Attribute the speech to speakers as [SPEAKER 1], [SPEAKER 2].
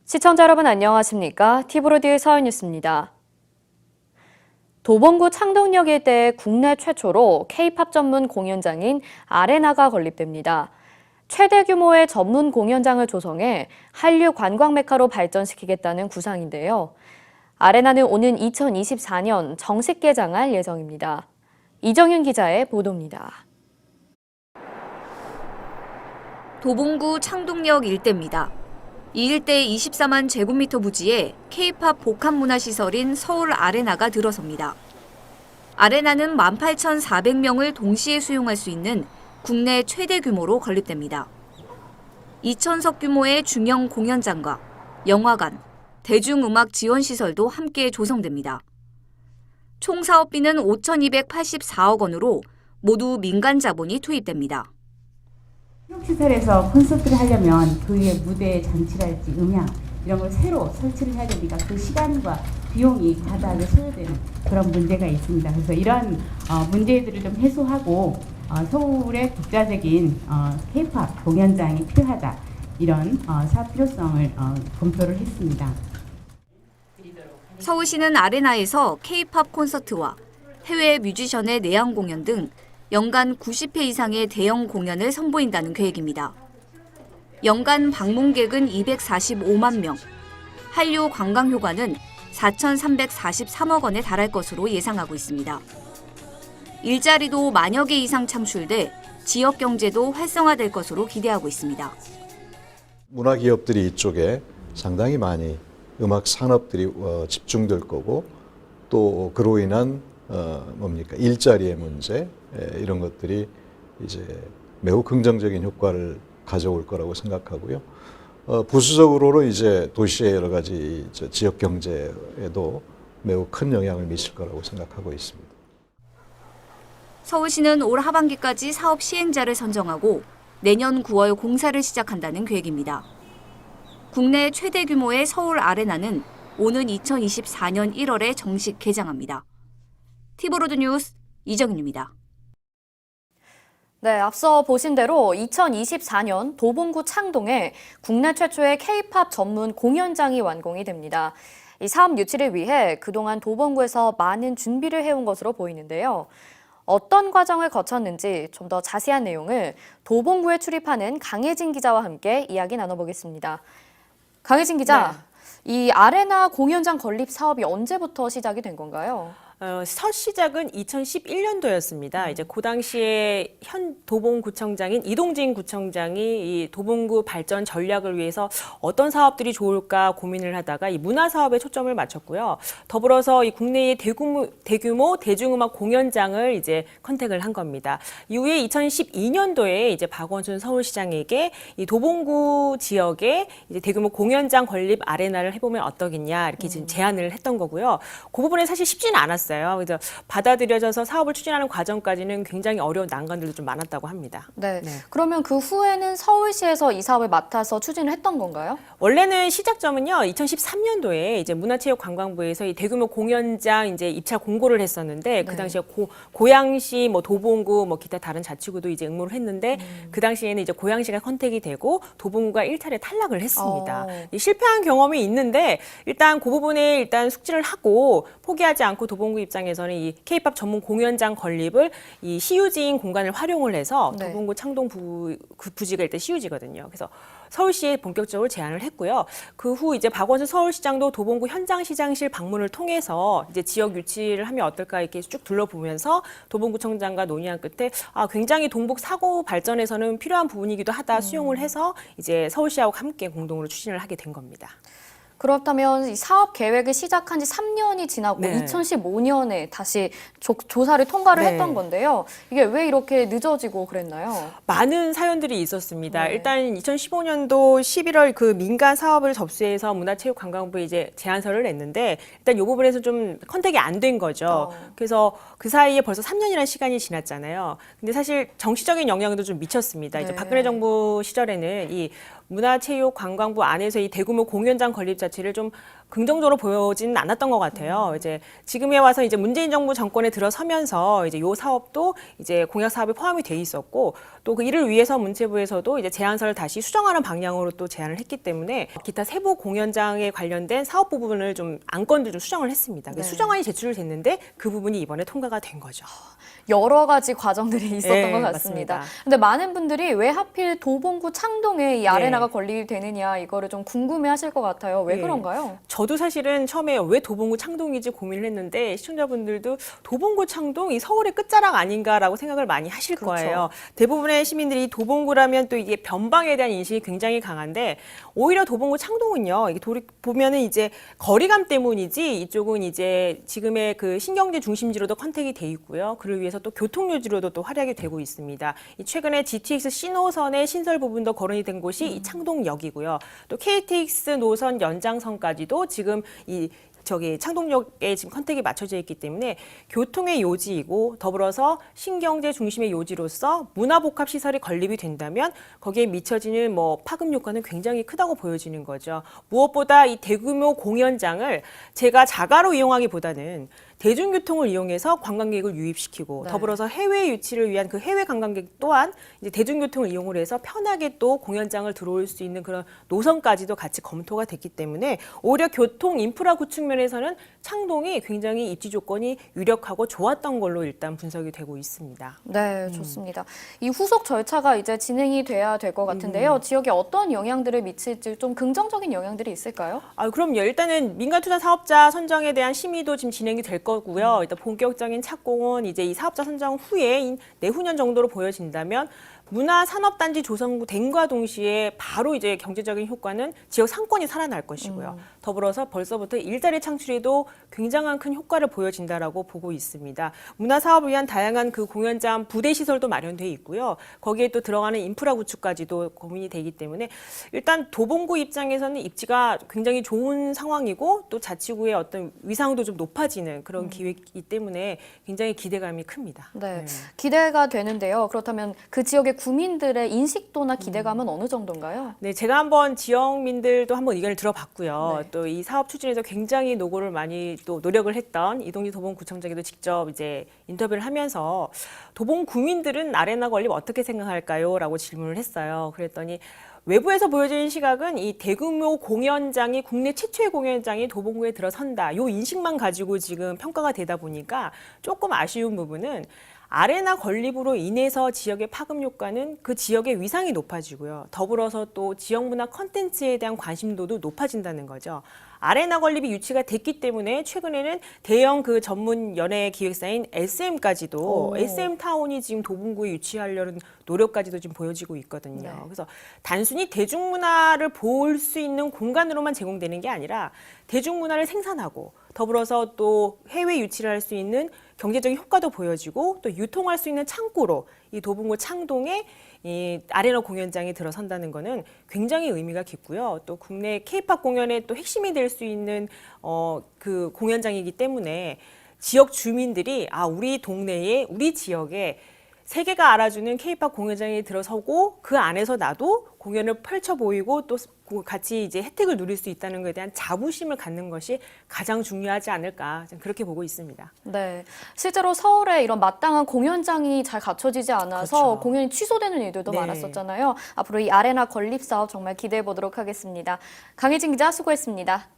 [SPEAKER 1] 시청자 여러분 안녕하십니까? 티브로디의 서윤뉴스입니다. 도봉구 창동역 일대에 국내 최초로 K-팝 전문 공연장인 아레나가 건립됩니다. 최대 규모의 전문 공연장을 조성해 한류 관광 메카로 발전시키겠다는 구상인데요. 아레나는 오는 2024년 정식 개장할 예정입니다. 이정윤 기자의 보도입니다.
[SPEAKER 2] 도봉구 창동역 일대입니다. 이 일대 24만 제곱미터 부지에 K-팝 복합문화시설인 서울 아레나가 들어섭니다. 아레나는 18,400명을 동시에 수용할 수 있는 국내 최대 규모로 건립됩니다. 2,000석 규모의 중형 공연장과 영화관, 대중음악 지원시설도 함께 조성됩니다. 총 사업비는 5,284억 원으로 모두 민간 자본이 투입됩니다.
[SPEAKER 3] 시설에서 콘서트를 하려면 그 위에 무대 장치랄지 음향 이런 걸 새로 설치를 해야 되니까 그 시간과 비용이 과다하게 소요되는 그런 문제가 있습니다. 그래서 이러한 문제들을 좀 해소하고 서울의 국가적인 K-팝 공연장이 필요하다 이런 사업 필요성을 검토를 했습니다.
[SPEAKER 2] 서울시는 아레나에서 K-팝 콘서트와 해외 뮤지션의 내한 공연 등 연간 90회 이상의 대형 공연을 선보인다는 계획입니다. 연간 방문객은 245만 명, 한류 관광 효과는 4,343억 원에 달할 것으로 예상하고 있습니다. 일자리도 만여 개 이상 창출돼 지역 경제도 활성화될 것으로 기대하고 있습니다.
[SPEAKER 4] 문화기업들이 이쪽에 상당히 많이 음악 산업들이 집중될 거고 또 그로 인한 일자리의 문제 이런 것들이 이제 매우 긍정적인 효과를 가져올 거라고 생각하고요. 부수적으로는 이제 도시의 여러 가지 지역 경제에도 매우 큰 영향을 미칠 거라고 생각하고 있습니다.
[SPEAKER 2] 서울시는 올 하반기까지 사업 시행자를 선정하고 내년 9월 공사를 시작한다는 계획입니다. 국내 최대 규모의 서울 아레나는 오는 2024년 1월에 정식 개장합니다. 티브로드 뉴스 이정윤입니다.
[SPEAKER 1] 네, 앞서 보신 대로 2024년 도봉구 창동에 국내 최초의 K-팝 전문 공연장이 완공이 됩니다. 이 사업 유치를 위해 그동안 도봉구에서 많은 준비를 해온 것으로 보이는데요. 어떤 과정을 거쳤는지 좀 더 자세한 내용을 도봉구에 출입하는 강혜진 기자와 함께 이야기 나눠보겠습니다. 강혜진 기자, 이 아레나 공연장 건립 사업이 언제부터 시작이 된 건가요?
[SPEAKER 5] 첫 시작은 2011년도였습니다. 이제 그 당시에 현 도봉구청장인 이동진 구청장이 이 도봉구 발전 전략을 위해서 어떤 사업들이 좋을까 고민을 하다가 이 문화 사업에 초점을 맞췄고요. 더불어서 이 국내의 대규모 대중음악 공연장을 이제 컨택을 한 겁니다. 이후에 2012년도에 이제 박원순 서울시장에게 이 도봉구 지역에 이제 대규모 공연장 건립 아레나를 해보면 어떠겠냐 이렇게 지금 제안을 했던 거고요. 그 부분에 사실 쉽지는 않았어요. 그래서 받아들여져서 사업을 추진하는 과정까지는 굉장히 어려운 난관들도 좀 많았다고 합니다.
[SPEAKER 1] 네. 그러면 그 후에는 서울시에서 이 사업을 맡아서 추진을 했던 건가요?
[SPEAKER 5] 원래는 시작점은요, 2013년도에 이제 문화체육관광부에서 이 대규모 공연장 이제 입찰 공고를 했었는데 그 당시에 고양시, 도봉구, 기타 다른 자치구도 이제 응모를 했는데 그 당시에는 이제 고양시가 선택이 되고 도봉구가 일탈에 탈락을 했습니다. 실패한 경험이 있는데 일단 그 부분에 일단 숙지를 하고 포기하지 않고 도봉구 입장에서는 이 K-팝 전문 공연장 건립을 이 시유지인 공간을 활용을 해서 도봉구 창동 부지가 일단 시유지거든요. 그래서 서울시에 본격적으로 제안을 했고요. 그 후 이제 박원순 서울시장도 도봉구 현장 시장실 방문을 통해서 이제 지역 유치를 하면 어떨까 이렇게 쭉 둘러보면서 도봉구청장과 논의한 끝에 굉장히 동북 사고 발전에서는 필요한 부분이기도 하다 수용을 해서 이제 서울시하고 함께 공동으로 추진을 하게 된 겁니다.
[SPEAKER 1] 그렇다면 이 사업 계획을 시작한 지 3년이 지나고 2015년에 다시 조사를 통과를 했던 건데요. 이게 왜 이렇게 늦어지고 그랬나요?
[SPEAKER 5] 많은 사연들이 있었습니다. 일단 2015년도 11월 그 민간 사업을 접수해서 문화체육관광부에 이제 제안서를 냈는데 일단 이 부분에서 좀 컨택이 안 된 거죠. 그래서 그 사이에 벌써 3년이라는 시간이 지났잖아요. 근데 사실 정치적인 영향도 좀 미쳤습니다. 이제 박근혜 정부 시절에는 이 문화체육관광부 안에서 이 대규모 공연장 건립 자체를 좀 긍정적으로 보여지는 않았던 것 같아요. 이제 지금에 와서 이제 문재인 정부 정권에 들어서면서 이제 요 사업도 이제 공약 사업에 포함이 돼 있었고 또 그 이를 위해서 문체부에서도 이제 제안서를 다시 수정하는 방향으로 또 제안을 했기 때문에 기타 세부 공연장에 관련된 사업 부분을 좀 안건도 좀 수정을 했습니다.
[SPEAKER 1] 네.
[SPEAKER 5] 수정안이 제출됐는데 그 부분이 이번에 통과가 된 거죠.
[SPEAKER 1] 여러 가지 과정들이 있었던
[SPEAKER 5] 네,
[SPEAKER 1] 것 같습니다.
[SPEAKER 5] 맞습니다.
[SPEAKER 1] 근데 많은 분들이 왜 하필 도봉구 창동에 이
[SPEAKER 5] 네.
[SPEAKER 1] 아레나가 건립되느냐 이거를 좀 궁금해하실 것 같아요. 왜
[SPEAKER 5] 네.
[SPEAKER 1] 그런가요?
[SPEAKER 5] 저도 사실은 처음에 왜 도봉구 창동인지 고민을 했는데 시청자분들도 도봉구 창동 이 서울의 끝자락 아닌가라고 생각을 많이 하실
[SPEAKER 1] 그렇죠.
[SPEAKER 5] 거예요. 대부분의 시민들이 도봉구라면 또 이게 변방에 대한 인식이 굉장히 강한데 오히려 도봉구 창동은요. 이게 보면은 이제 거리감 때문이지 이쪽은 이제 지금의 그 신경제 중심지로도 컨택이 돼 있고요. 그를 위해서 또 교통요지로도 또 활약이 되고 있습니다. 이 최근에 GTX 신호선의 신설 부분도 거론이 된 곳이 이 창동역이고요. 또 KTX 노선 연장선까지도 지금 이 창동역에 지금 컨택이 맞춰져 있기 때문에 교통의 요지이고 더불어서 신경제 중심의 요지로서 문화복합 시설이 건립이 된다면 거기에 미쳐지는 뭐 파급 효과는 굉장히 크다고 보여지는 거죠. 무엇보다 이 대규모 공연장을 제가 자가로 이용하기보다는 대중교통을 이용해서 관광객을 유입시키고
[SPEAKER 1] 네.
[SPEAKER 5] 더불어서 해외 유치를 위한 그 해외 관광객 또한 이제 대중교통을 이용을 해서 편하게 또 공연장을 들어올 수 있는 그런 노선까지도 같이 검토가 됐기 때문에 오히려 교통 인프라 구축 면에서는 창동이 굉장히 입지 조건이 유력하고 좋았던 걸로 일단 분석이 되고 있습니다.
[SPEAKER 1] 네, 좋습니다. 이 후속 절차가 이제 진행이 돼야 될 것 같은데요. 지역에 어떤 영향들을 미칠지 좀 긍정적인 영향들이 있을까요?
[SPEAKER 5] 그럼요. 일단은 민간투자 사업자 선정에 대한 심의도 지금 진행이 될 거고요. 일단 본격적인 착공은 이제 이 사업자 선정 후에 내후년 정도로 보여진다면 문화산업단지 조성된과 동시에 바로 이제 경제적인 효과는 지역 상권이 살아날 것이고요. 더불어서 벌써부터 일자리 창출에도 굉장한 큰 효과를 보여진다라고 보고 있습니다. 문화사업을 위한 다양한 그 공연장 부대 시설도 마련돼 있고요. 거기에 또 들어가는 인프라 구축까지도 고민이 되기 때문에 일단 도봉구 입장에서는 입지가 굉장히 좋은 상황이고 또 자치구의 어떤 위상도 좀 높아지는 그런 기회이기 때문에 굉장히 기대감이 큽니다.
[SPEAKER 1] 네, 기대가 되는데요. 그렇다면 그 지역의 구민들의 인식도나 기대감은 어느 정도인가요?
[SPEAKER 5] 네, 제가 한번 지역민들도 한번 의견을 들어봤고요.
[SPEAKER 1] 네.
[SPEAKER 5] 또 이 사업 추진에서 굉장히 노고를 많이 또 노력을 했던 이동기 도봉구청장에도 직접 이제 인터뷰를 하면서 도봉구민들은 아레나 건립 어떻게 생각할까요? 라고 질문을 했어요. 그랬더니 외부에서 보여지는 시각은 이 대규모 공연장이 국내 최초의 공연장이 도봉구에 들어선다. 요 인식만 가지고 지금 평가가 되다 보니까 조금 아쉬운 부분은 아레나 건립으로 인해서 지역의 파급 효과는 그 지역의 위상이 높아지고요. 더불어서 또 지역 문화 콘텐츠에 대한 관심도도 높아진다는 거죠. 아레나 건립이 유치가 됐기 때문에 최근에는 대형 그 전문 연예 기획사인 SM까지도 SM타운이 지금 도봉구에 유치하려는 노력까지도 지금 보여지고 있거든요.
[SPEAKER 1] 네.
[SPEAKER 5] 그래서 단순히 대중문화를 볼 수 있는 공간으로만 제공되는 게 아니라 대중문화를 생산하고 더불어서 또 해외 유치를 할 수 있는 경제적인 효과도 보여지고 또 유통할 수 있는 창구로 이 도봉구 창동에 이 아레나 공연장이 들어선다는 거는 굉장히 의미가 깊고요. 또 국내 K-팝 공연의 또 핵심이 될 수 있는 그 공연장이기 때문에 지역 주민들이 우리 동네에 우리 지역에 세계가 알아주는 K-팝 공연장에 들어서고 그 안에서 나도 공연을 펼쳐 보이고 또 같이 이제 혜택을 누릴 수 있다는 것에 대한 자부심을 갖는 것이 가장 중요하지 않을까 저는 그렇게 보고 있습니다.
[SPEAKER 1] 네, 실제로 서울에 이런 마땅한 공연장이 잘 갖춰지지 않아서
[SPEAKER 5] 그렇죠.
[SPEAKER 1] 공연이 취소되는 일들도
[SPEAKER 5] 네.
[SPEAKER 1] 많았었잖아요. 앞으로 이 아레나 건립 사업 정말 기대해 보도록 하겠습니다. 강혜진 기자 수고했습니다.